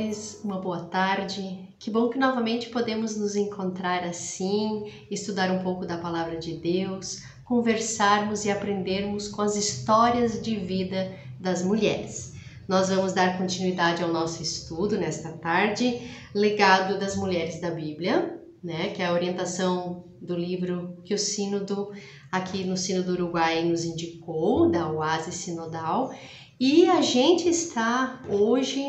amores, uma boa tarde. Que bom que novamente podemos nos encontrar assim, estudar um pouco da Palavra de Deus, conversarmos e aprendermos com as histórias de vida das mulheres. Nós vamos dar continuidade ao nosso estudo nesta tarde, Legado das Mulheres da Bíblia, que é a orientação do livro que o Sínodo, aqui no Sínodo do Uruguai, nos indicou, da Oase Sinodal. E a gente está hoje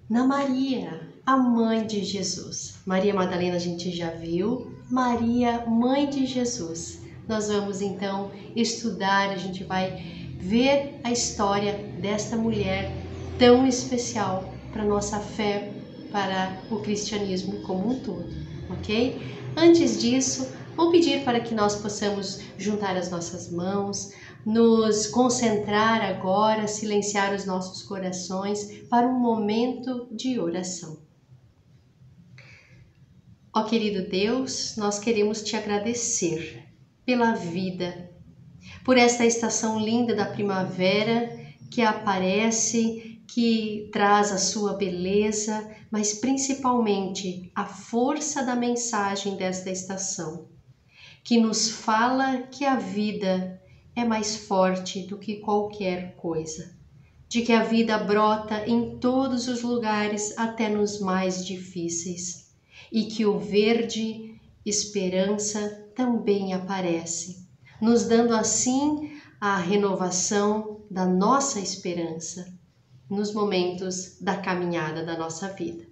na Maria, a mãe de Jesus. Maria Madalena a gente já viu, Maria, mãe de Jesus. Nós vamos então estudar, a gente vai ver a história desta mulher tão especial para a nossa fé, para o cristianismo como um todo, ok? Antes disso, vou pedir para que nós possamos juntar as nossas mãos, nos concentrar agora, silenciar os nossos corações para um momento de oração. Ó querido Deus, nós queremos te agradecer pela vida, por esta estação linda da primavera que aparece, que traz a sua beleza, mas principalmente a força da mensagem desta estação, que nos fala que a vida é mais forte do que qualquer coisa, de que a vida brota em todos os lugares, até nos mais difíceis, e que o verde, esperança, também aparece, nos dando assim a renovação da nossa esperança nos momentos da caminhada da nossa vida.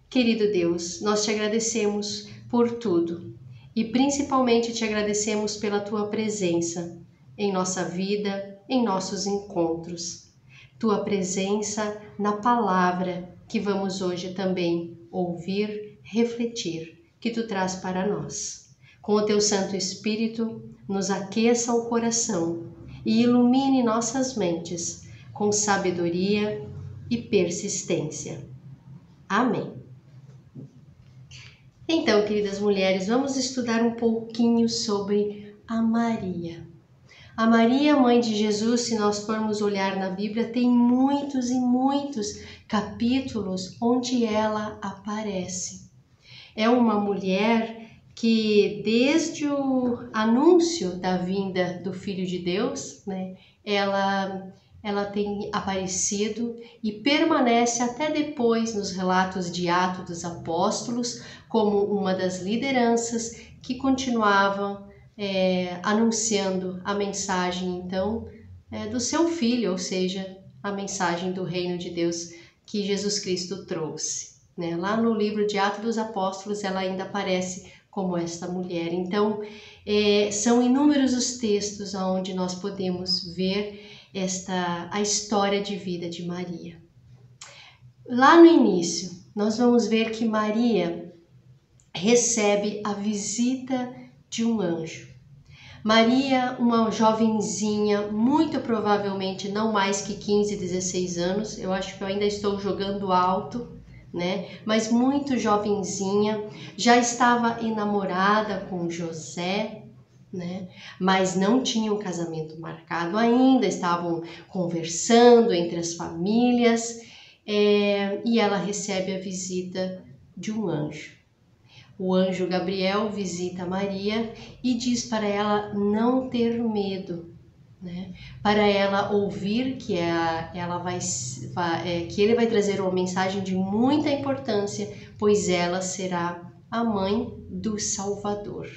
Querido Deus, nós te agradecemos por tudo e principalmente te agradecemos pela tua presença em nossa vida, em nossos encontros. Tua presença na palavra que vamos hoje também ouvir, refletir, que tu traz para nós. Com o teu Santo Espírito, nos aqueça o coração e ilumine nossas mentes com sabedoria e persistência. Amém. Então, queridas mulheres, vamos estudar um pouquinho sobre a Maria. A Maria, mãe de Jesus, se nós formos olhar na Bíblia, tem muitos e muitos capítulos onde ela aparece. É uma mulher que, desde o anúncio da vinda do Filho de Deus, ela tem aparecido e permanece até depois nos relatos de Atos dos Apóstolos como uma das lideranças que continuavam anunciando a mensagem, então, do seu Filho, ou seja, a mensagem do reino de Deus que Jesus Cristo trouxe. Lá no livro de Atos dos Apóstolos, ela ainda aparece como esta mulher. Então, são inúmeros os textos onde nós podemos ver a história de vida de Maria. Lá no início, nós vamos ver que Maria recebe a visita de um anjo. Maria, uma jovenzinha, muito provavelmente não mais que 15, 16 anos, eu acho que eu ainda estou jogando alto, mas muito jovenzinha, já estava enamorada com José, mas não tinha um casamento marcado ainda, estavam conversando entre as famílias, e ela recebe a visita de um anjo. O anjo Gabriel visita Maria e diz para ela não ter medo, para ela ouvir que que ele vai trazer uma mensagem de muita importância, pois ela será a mãe do Salvador.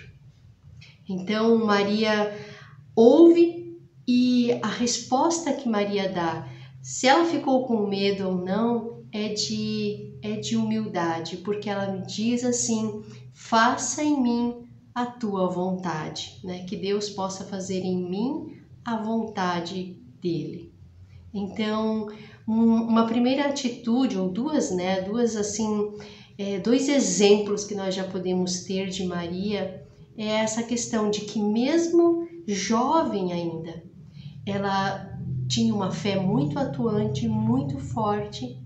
Então Maria ouve e a resposta que Maria dá, se ela ficou com medo ou não, é de humildade, porque ela me diz assim: faça em mim a tua vontade, que Deus possa fazer em mim a vontade dele. Então, uma primeira atitude, ou duas assim, dois exemplos que nós já podemos ter de Maria, é essa questão de que mesmo jovem ainda, ela tinha uma fé muito atuante, muito forte,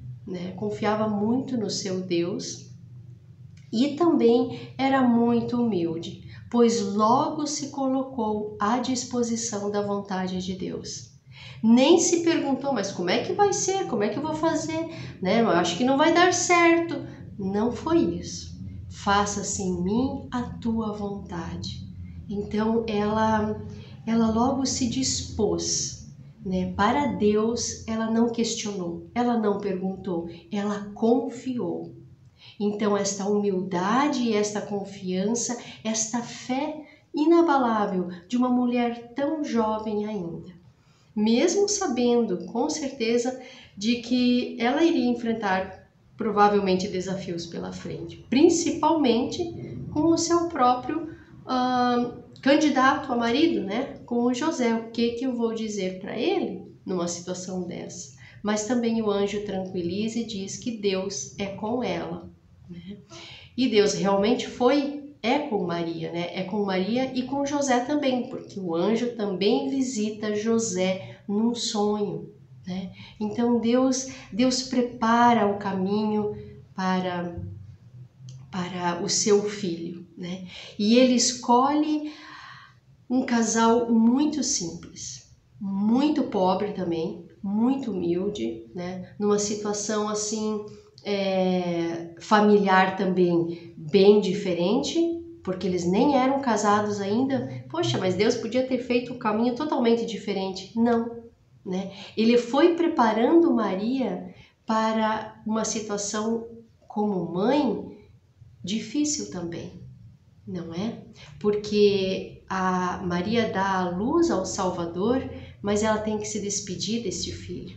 confiava muito no seu Deus e também era muito humilde, pois logo se colocou à disposição da vontade de Deus. Nem se perguntou, mas como é que vai ser? Como é que eu vou fazer? Né? Eu acho que não vai dar certo. Não foi isso. Faça-se em mim a tua vontade. Então ela logo se dispôs, né? Para Deus ela não questionou, ela não perguntou, ela confiou. Então esta humildade e esta confiança, esta fé inabalável de uma mulher tão jovem ainda, mesmo sabendo com certeza de que ela iria enfrentar provavelmente desafios pela frente, principalmente com o seu próprio candidato a marido, né? Com o José. O que eu vou dizer para ele numa situação dessa? Mas também o anjo tranquiliza e diz que Deus é com ela, né? E Deus realmente é com Maria, né? É com Maria e com José também, porque o anjo também visita José num sonho, né? Então Deus prepara o caminho para o seu filho, né? E ele escolhe um casal muito simples, muito pobre também, muito humilde, né? Numa situação assim familiar também bem diferente, porque eles nem eram casados ainda. Poxa, mas Deus podia ter feito um caminho totalmente diferente. Não, né? Ele foi preparando Maria para uma situação como mãe difícil também, não é? Porque a Maria dá a luz ao Salvador, mas ela tem que se despedir deste filho,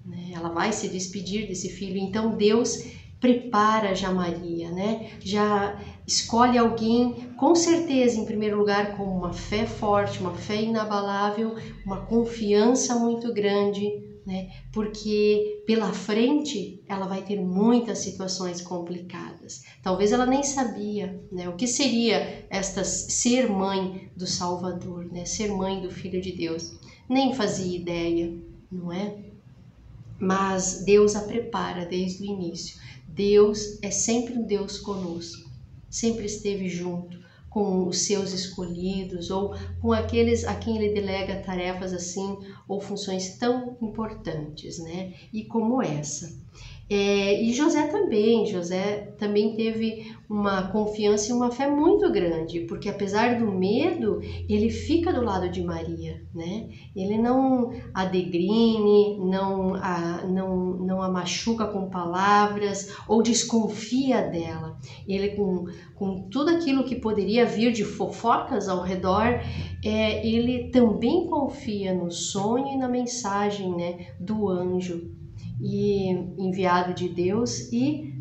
né? Ela vai se despedir desse filho, então Deus prepara já Maria, né? Já escolhe alguém, com certeza, em primeiro lugar, com uma fé forte, uma fé inabalável, uma confiança muito grande, né? Porque pela frente ela vai ter muitas situações complicadas. Talvez ela nem sabia, né, o que seria ser mãe do Salvador, né? Ser mãe do Filho de Deus. Nem fazia ideia, não é? Mas Deus a prepara desde o início. Deus é sempre um Deus conosco, sempre esteve junto com os seus escolhidos ou com aqueles a quem ele delega tarefas assim ou funções tão importantes, né? E como essa. E José também teve uma confiança e uma fé muito grande, porque apesar do medo, ele fica do lado de Maria, né? Ele não a degrine, não a machuca com palavras ou desconfia dela. Ele com tudo aquilo que poderia vir de fofocas ao redor, ele também confia no sonho e na mensagem, né, do anjo e enviado de Deus, e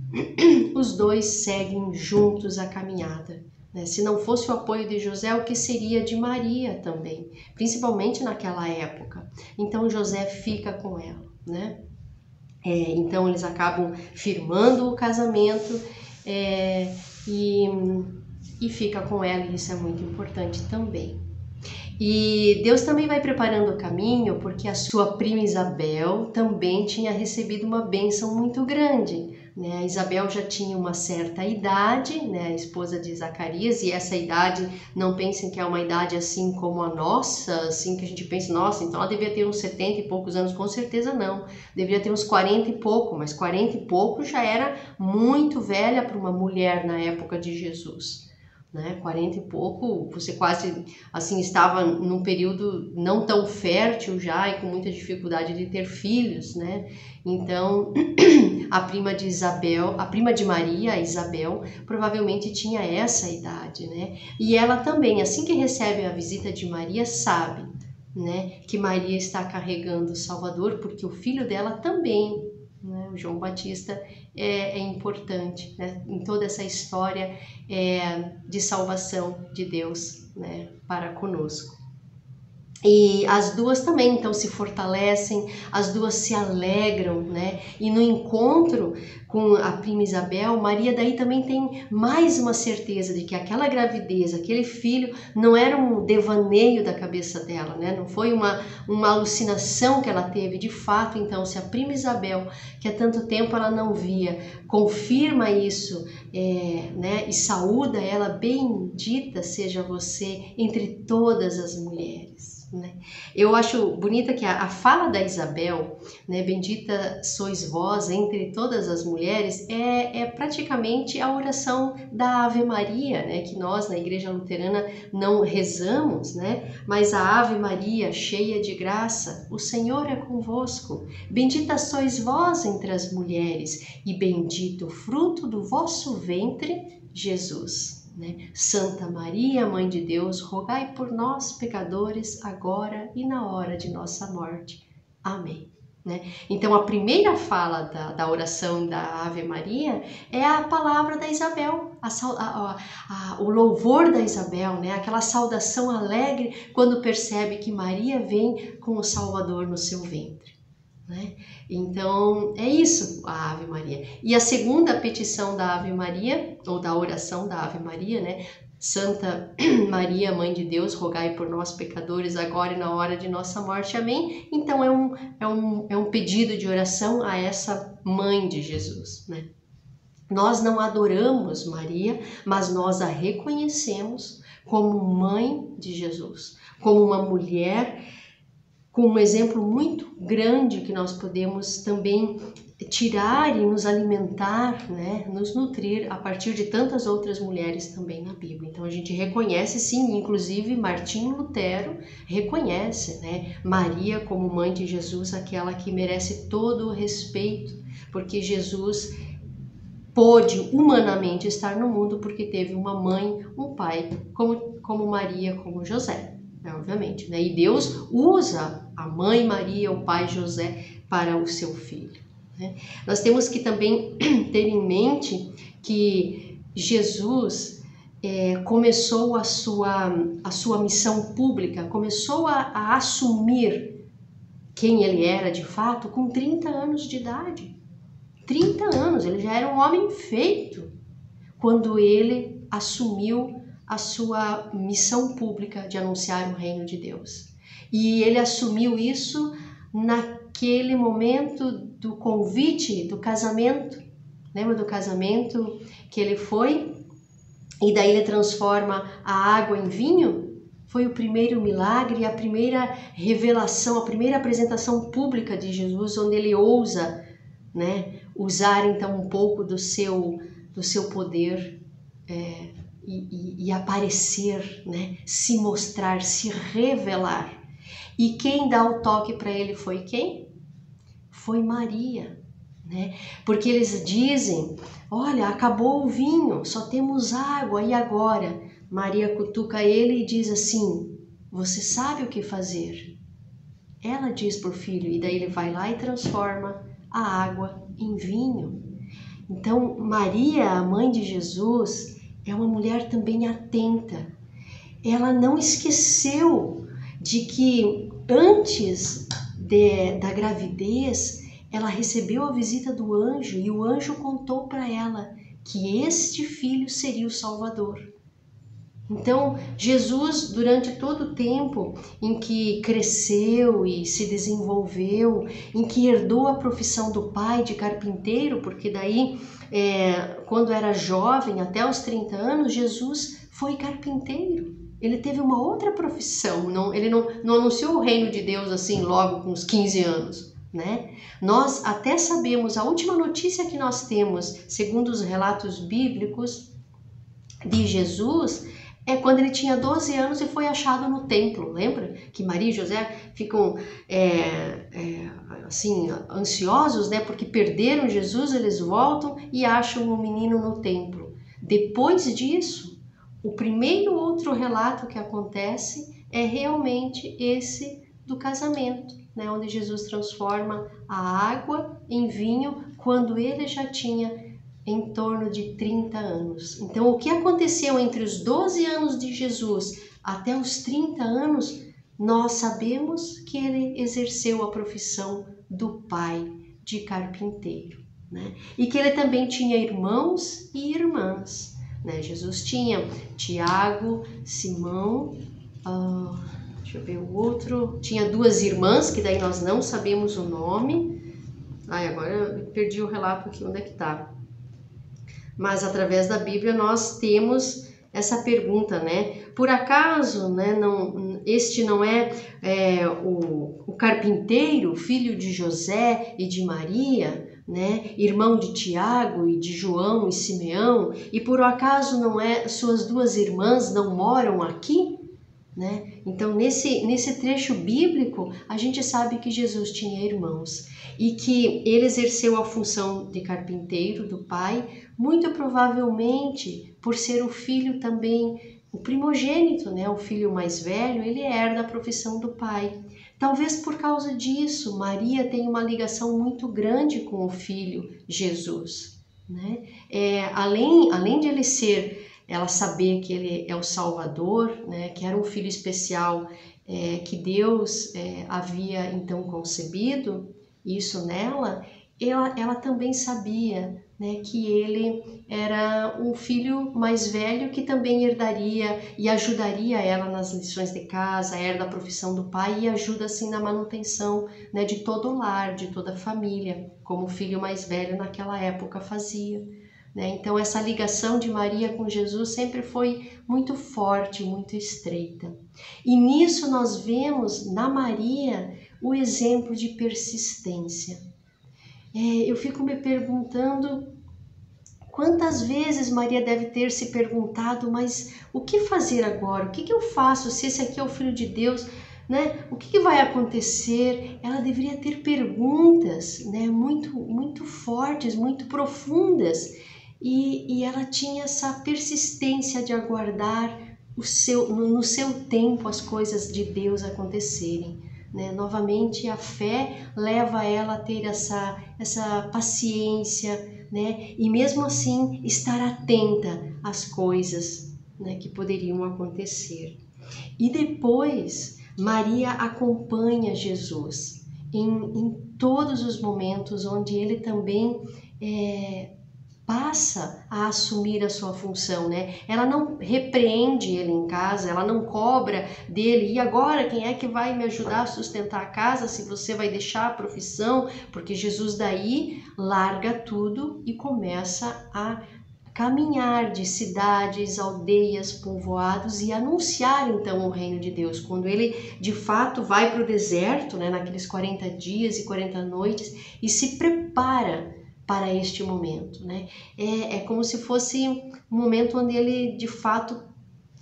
os dois seguem juntos a caminhada, né? Se não fosse o apoio de José, o que seria de Maria também, principalmente naquela época? Então José fica com ela, né? Então eles acabam firmando o casamento e fica com ela, e isso é muito importante também. E Deus também vai preparando o caminho, porque a sua prima Isabel também tinha recebido uma bênção muito grande, né? A Isabel já tinha uma certa idade, né? A esposa de Zacarias, e essa idade, não pensem que é uma idade assim como a nossa, assim que a gente pensa, nossa, então ela devia ter uns 70 e poucos anos, com certeza não, deveria ter uns 40 e pouco, mas 40 e pouco já era muito velha para uma mulher na época de Jesus. Né, 40 e pouco, você quase assim estava num período não tão fértil já e com muita dificuldade de ter filhos, né? Então a prima de Maria, a Isabel, provavelmente tinha essa idade, né? E ela também, assim que recebe a visita de Maria, sabe, né, que Maria está carregando o Salvador, porque o filho dela também, né, o João Batista, é importante, né, em toda essa história de salvação de Deus, né, para conosco. E as duas também então se fortalecem, as duas se alegram, né? E no encontro com a prima Isabel, Maria daí também tem mais uma certeza de que aquela gravidez, aquele filho, não era um devaneio da cabeça dela, né? Não foi uma alucinação que ela teve. De fato, então, se a prima Isabel, que há tanto tempo ela não via, confirma isso, né? E saúda ela, bendita seja você entre todas as mulheres. né? Eu acho bonita que a fala da Isabel, né, bendita sois vós entre todas as mulheres, é praticamente a oração da Ave Maria, né, que nós na Igreja Luterana não rezamos, né, mas a Ave Maria, cheia de graça, o Senhor é convosco, bendita sois vós entre as mulheres e bendito o fruto do vosso ventre, Jesus. Né? Santa Maria, Mãe de Deus, rogai por nós, pecadores, agora e na hora de nossa morte. Amém. Né? Então, a primeira fala da oração da Ave Maria é a palavra da Isabel, o louvor da Isabel, né? Aquela saudação alegre quando percebe que Maria vem com o Salvador no seu ventre. Né? Então é isso a Ave Maria. E a segunda petição da Ave Maria, ou da oração da Ave Maria, né? Santa Maria, Mãe de Deus, rogai por nós pecadores, agora e na hora de nossa morte. Amém? Então é um pedido de oração a essa Mãe de Jesus. Né? Nós não adoramos Maria, mas nós a reconhecemos como Mãe de Jesus, como uma mulher com um exemplo muito grande que nós podemos também tirar e nos alimentar, né, nos nutrir a partir de tantas outras mulheres também na Bíblia. Então a gente reconhece, sim, inclusive Martinho Lutero reconhece, né, Maria como mãe de Jesus, aquela que merece todo o respeito, porque Jesus pôde humanamente estar no mundo porque teve uma mãe, um pai, como Maria, como José. Obviamente, né? E Deus usa a mãe Maria, o pai José para o seu filho. Né? Nós temos que também ter em mente que Jesus começou a sua missão pública, começou a assumir quem ele era de fato com 30 anos de idade. 30 anos, ele já era um homem feito quando ele assumiu a sua missão pública de anunciar o reino de Deus. E ele assumiu isso naquele momento do convite do casamento. Lembra do casamento que ele foi? E daí ele transforma a água em vinho? Foi o primeiro milagre, a primeira revelação, a primeira apresentação pública de Jesus, onde ele ousa, né, usar então um pouco do seu poder e aparecer, né? Se mostrar, se revelar. E quem dá o toque para ele foi quem? Foi Maria, né? Porque eles dizem, olha, acabou o vinho, só temos água, e agora? Maria cutuca ele e diz assim, você sabe o que fazer? Ela diz para o filho, e daí ele vai lá e transforma a água em vinho. Então, Maria, a mãe de Jesus, é uma mulher também atenta. Ela não esqueceu de que antes da gravidez, ela recebeu a visita do anjo e o anjo contou para ela que este filho seria o Salvador. Então, Jesus, durante todo o tempo em que cresceu e se desenvolveu, em que herdou a profissão do pai de carpinteiro, porque daí, quando era jovem, até os 30 anos, Jesus foi carpinteiro. Ele teve uma outra profissão, ele não anunciou o reino de Deus assim logo com uns 15 anos. Né? Nós até sabemos, a última notícia que nós temos, segundo os relatos bíblicos de Jesus, é quando ele tinha 12 anos e foi achado no templo, lembra? Que Maria e José ficam assim, ansiosos, né? Porque perderam Jesus, eles voltam e acham o menino no templo. Depois disso, o primeiro outro relato que acontece é realmente esse do casamento, né? Onde Jesus transforma a água em vinho quando ele já tinha em torno de 30 anos. Então, o que aconteceu entre os 12 anos de Jesus até os 30 anos, nós sabemos que ele exerceu a profissão do pai de carpinteiro, né? E que ele também tinha irmãos e irmãs, né? Jesus tinha Tiago, Simão, deixa eu ver o outro, tinha 2 irmãs, que daí nós não sabemos o nome. Agora eu perdi o relato aqui, onde é que está? Mas através da Bíblia nós temos essa pergunta, né? Por acaso, né, este não é, o carpinteiro, filho de José e de Maria, né, irmão de Tiago e de João e Simeão, e por acaso não é, suas duas irmãs não moram aqui? Né? Então, nesse trecho bíblico, a gente sabe que Jesus tinha irmãos e que ele exerceu a função de carpinteiro do pai, muito provavelmente por ser o filho também, o primogênito, né? O filho mais velho, ele herda a profissão do pai. Talvez por causa disso, Maria tem uma ligação muito grande com o filho Jesus. Né? Além de ele ser, ela saber que ele é o Salvador, né? Que era um filho especial que Deus havia então concebido, isso nela, ela também sabia, né, que ele era um filho mais velho que também herdaria e ajudaria ela nas lições de casa, herda a profissão do pai e ajuda assim na manutenção, né, de todo o lar, de toda a família, como o filho mais velho naquela época fazia. Né? Então essa ligação de Maria com Jesus sempre foi muito forte, muito estreita. E nisso nós vemos na Maria o exemplo de persistência. Eu fico me perguntando quantas vezes Maria deve ter se perguntado, mas o que fazer agora? O que eu faço se esse aqui é o Filho de Deus? Né? O que vai acontecer? Ela deveria ter perguntas, né? muito fortes, muito profundas. E ela tinha essa persistência de aguardar no seu tempo as coisas de Deus acontecerem. Né? Novamente, a fé leva ela a ter essa paciência, né? E mesmo assim estar atenta às coisas, né, que poderiam acontecer. E depois, Maria acompanha Jesus em todos os momentos onde ele também passa a assumir a sua função, né? Ela não repreende ele em casa, ela não cobra dele, e agora quem é que vai me ajudar a sustentar a casa se você vai deixar a profissão? Porque Jesus daí larga tudo e começa a caminhar de cidades, aldeias, povoados e anunciar então o reino de Deus. Quando ele de fato vai para o deserto, né, naqueles 40 dias e 40 noites e se prepara para este momento, né? É como se fosse um momento onde ele, de fato,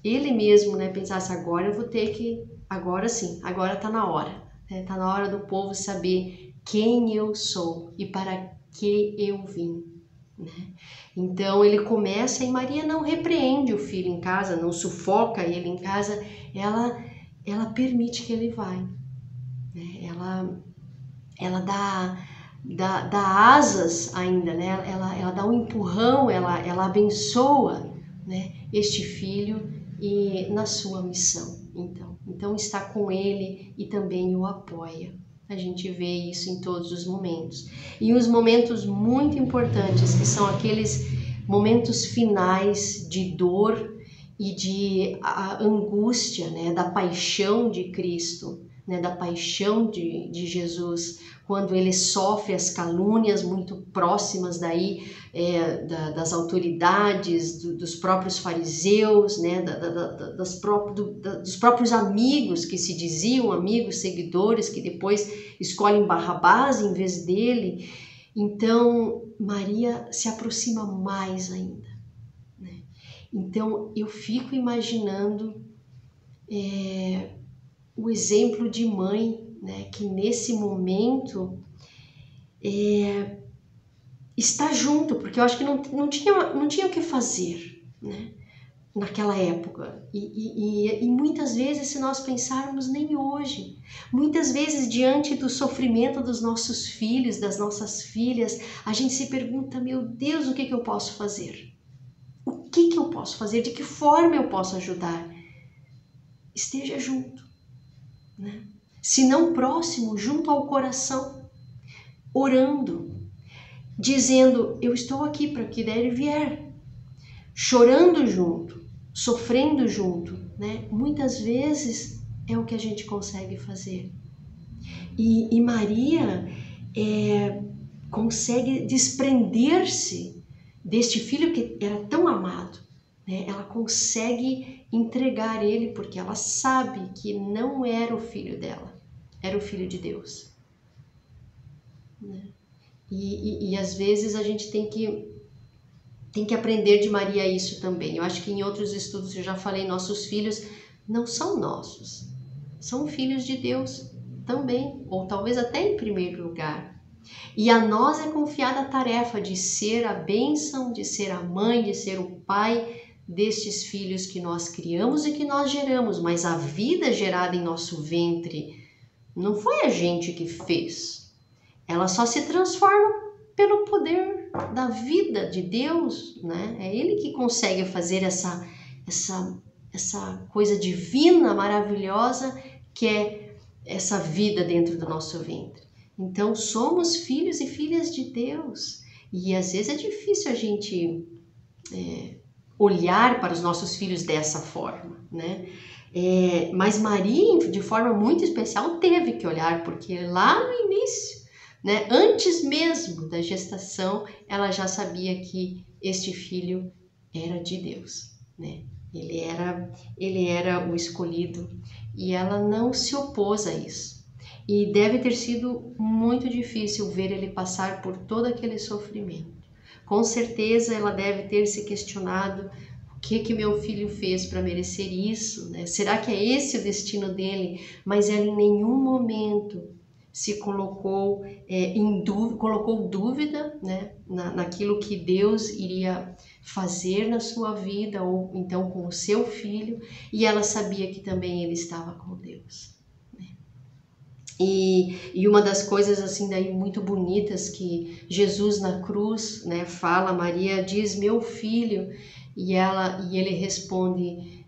ele mesmo, né, pensasse, agora eu vou ter que, agora sim, agora está na hora. Está na hora do povo saber quem eu sou e para que eu vim. Né? Então ele começa e Maria não repreende o filho em casa, não sufoca ele em casa, ela permite que ele vá. Né? Ela dá asas ainda, né? Ela dá um empurrão, ela abençoa, né, este filho e na sua missão. Então está com ele e também o apoia. A gente vê isso em todos os momentos. E os momentos muito importantes, que são aqueles momentos finais de dor e de angústia, né, da paixão de Cristo, né, da paixão de Jesus, quando ele sofre as calúnias muito próximas daí das autoridades, dos próprios fariseus, né, dos próprios amigos que se diziam amigos, seguidores, que depois escolhem Barrabás em vez dele. Então Maria se aproxima mais ainda. Né? Então eu fico imaginando o exemplo de mãe, né, que nesse momento está junto, porque eu acho que não tinha o que fazer, né, naquela época. E muitas vezes, se nós pensarmos, nem hoje, muitas vezes diante do sofrimento dos nossos filhos, das nossas filhas, a gente se pergunta, meu Deus, o que eu posso fazer? O que eu posso fazer? De que forma eu posso ajudar? Esteja junto. Né? Se não próximo, junto ao coração, orando, dizendo, eu estou aqui para que der e vier, chorando junto, sofrendo junto, né? Muitas vezes é o que a gente consegue fazer. E Maria consegue desprender-se deste filho que era tão amado, né? Ela consegue entregar ele porque ela sabe que não era o filho dela, era o filho de Deus, né? E às vezes a gente tem que aprender de Maria isso também. Eu acho que em outros estudos eu já falei, nossos filhos não são nossos, são filhos de Deus também, ou talvez até em primeiro lugar. E a nós é confiada a tarefa de ser a bênção, de ser a mãe, de ser o pai destes filhos que nós criamos e que nós geramos, mas a vida gerada em nosso ventre não foi a gente que fez. Ela só se transforma pelo poder da vida de Deus, né? É Ele que consegue fazer essa coisa divina, maravilhosa, que é essa vida dentro do nosso ventre. Então, somos filhos e filhas de Deus. E às vezes é difícil a gente olhar para os nossos filhos dessa forma, né? Mas Maria, de forma muito especial, teve que olhar, porque lá no início, né, antes mesmo da gestação, ela já sabia que este filho era de Deus, né? Ele era o escolhido e ela não se opôs a isso. E deve ter sido muito difícil ver ele passar por todo aquele sofrimento. Com certeza ela deve ter se questionado: o que meu filho fez para merecer isso, né? Será que é esse o destino dele? Mas ela em nenhum momento se colocou colocou dúvida, né, naquilo que Deus iria fazer na sua vida, ou então com o seu filho, e ela sabia que também ele estava com Deus, né? E uma das coisas assim daí muito bonitas que Jesus na cruz, né, fala, Maria diz: meu filho, e ele responde: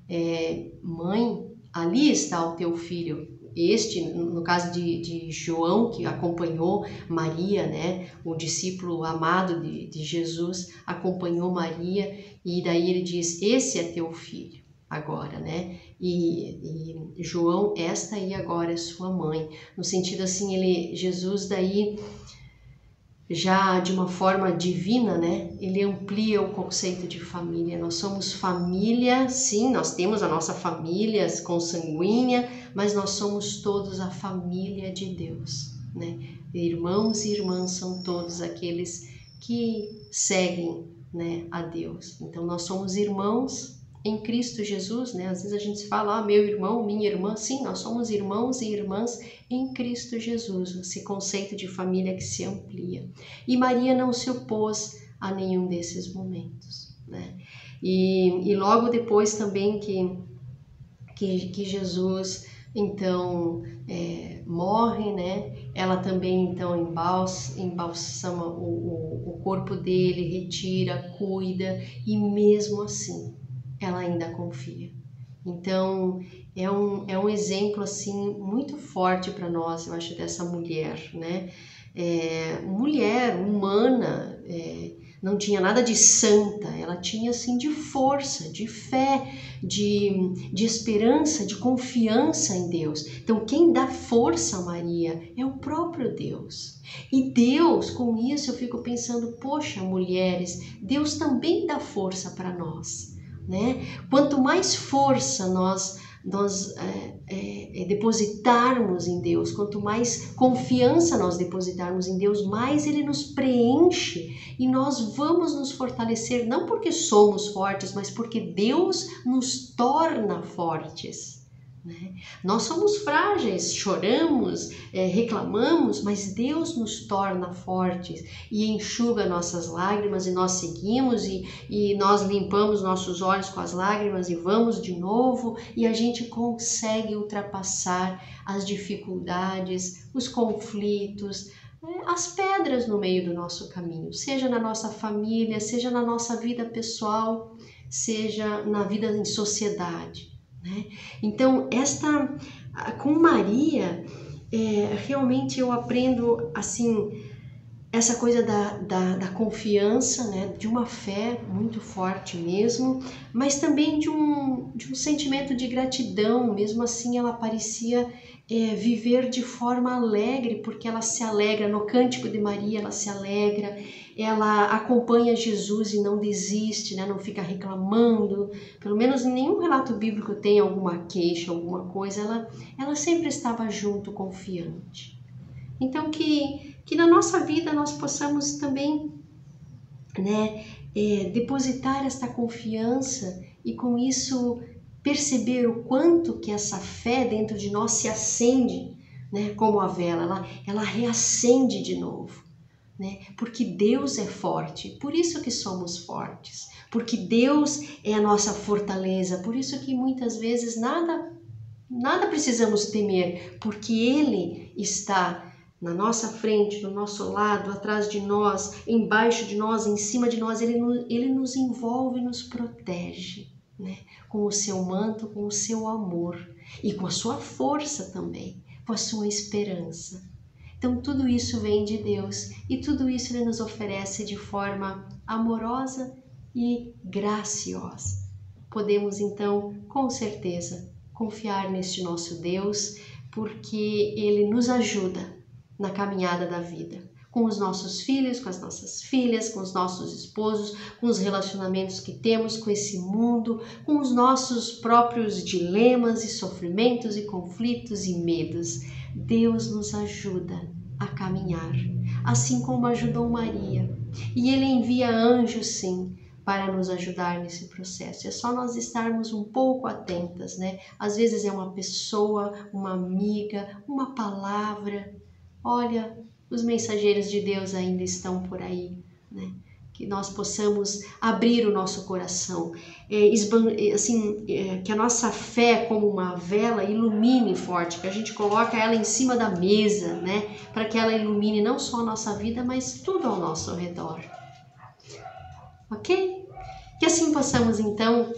mãe, ali está o teu filho. Este, no caso de João, que acompanhou Maria, né, o discípulo amado de Jesus, acompanhou Maria, e daí ele diz: esse é teu filho agora, né? E João, esta aí agora é sua mãe. No sentido assim, Jesus daí, já de uma forma divina, né, ele amplia o conceito de família. Nós somos família, sim, nós temos a nossa família consanguínea, mas nós somos todos a família de Deus, né? Irmãos e irmãs são todos aqueles que seguem, né, a Deus. Então nós somos irmãos em Cristo Jesus, né? Às vezes a gente fala: meu irmão, minha irmã. Sim, nós somos irmãos e irmãs em Cristo Jesus, esse conceito de família que se amplia. E Maria não se opôs a nenhum desses momentos, né? E logo depois também que Jesus então morre, né? Ela também então embalsama o corpo dele, retira, cuida, e mesmo assim ela ainda confia. Então é um exemplo assim muito forte para nós, eu acho, dessa mulher, né? Mulher humana, não tinha nada de santa, ela tinha assim de força, de fé, de esperança, de confiança em Deus. Então quem dá força a Maria é o próprio Deus. E Deus, com isso eu fico pensando: poxa, mulheres, Deus também dá força para nós, né? Quanto mais força nós depositarmos em Deus, quanto mais confiança nós depositarmos em Deus, mais Ele nos preenche e nós vamos nos fortalecer, não porque somos fortes, mas porque Deus nos torna fortes, né? Nós somos frágeis, choramos, reclamamos, mas Deus nos torna fortes e enxuga nossas lágrimas, e nós seguimos e nós limpamos nossos olhos com as lágrimas e vamos de novo, e a gente consegue ultrapassar as dificuldades, os conflitos, as pedras no meio do nosso caminho, seja na nossa família, seja na nossa vida pessoal, seja na vida em sociedade, né? Então, com Maria, realmente eu aprendo assim, essa coisa da confiança, né? De uma fé muito forte mesmo, mas também de um sentimento de gratidão. Mesmo assim, ela parecia viver de forma alegre, porque ela se alegra no Cântico de Maria, ela se alegra, ela acompanha Jesus e não desiste, né? Não fica reclamando. Pelo menos em nenhum relato bíblico tem alguma queixa, alguma coisa. Ela sempre estava junto, confiante. Então que na nossa vida nós possamos também, né, depositar esta confiança e com isso perceber o quanto que essa fé dentro de nós se acende, né, como a vela, ela reacende de novo, né, porque Deus é forte, por isso que somos fortes, porque Deus é a nossa fortaleza, por isso que muitas vezes nada precisamos temer, porque Ele está na nossa frente, do nosso lado, atrás de nós, embaixo de nós, em cima de nós. Ele nos envolve, nos protege, né? Com o seu manto, com o seu amor e com a sua força também, com a sua esperança. Então tudo isso vem de Deus e tudo isso Ele nos oferece de forma amorosa e graciosa. Podemos então, com certeza, confiar neste nosso Deus, porque Ele nos ajuda na caminhada da vida, com os nossos filhos, com as nossas filhas, com os nossos esposos, com os relacionamentos que temos com esse mundo, com os nossos próprios dilemas e sofrimentos e conflitos e medos. Deus nos ajuda a caminhar, assim como ajudou Maria. E Ele envia anjos, sim, para nos ajudar nesse processo. É só nós estarmos um pouco atentas, né? Às vezes é uma pessoa, uma amiga, uma palavra. Olha, os mensageiros de Deus ainda estão por aí, né? Que nós possamos abrir o nosso coração, que a nossa fé como uma vela ilumine forte, que a gente coloca ela em cima da mesa, né? Para que ela ilumine não só a nossa vida, mas tudo ao nosso redor. Ok? Que assim possamos então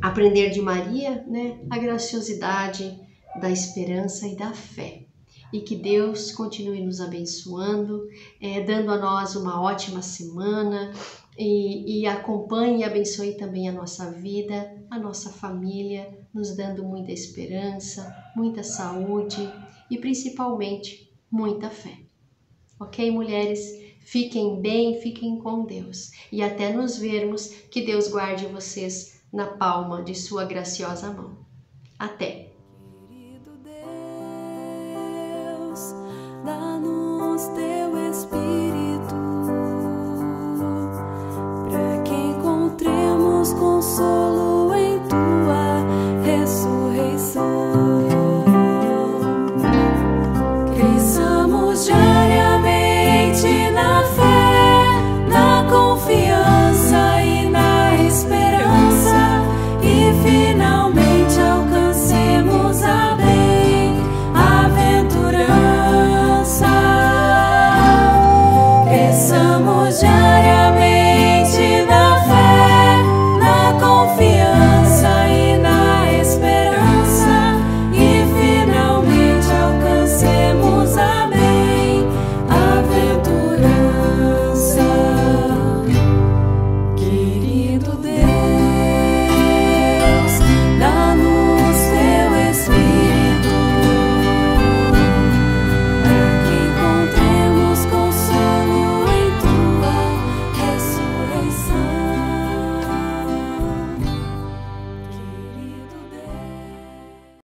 aprender de Maria, né? A graciosidade da esperança e da fé. E que Deus continue nos abençoando, dando a nós uma ótima semana e acompanhe e abençoe também a nossa vida, a nossa família, nos dando muita esperança, muita saúde e principalmente muita fé. Ok, mulheres? Fiquem bem, fiquem com Deus e até nos vermos. Que Deus guarde vocês na palma de sua graciosa mão. Até!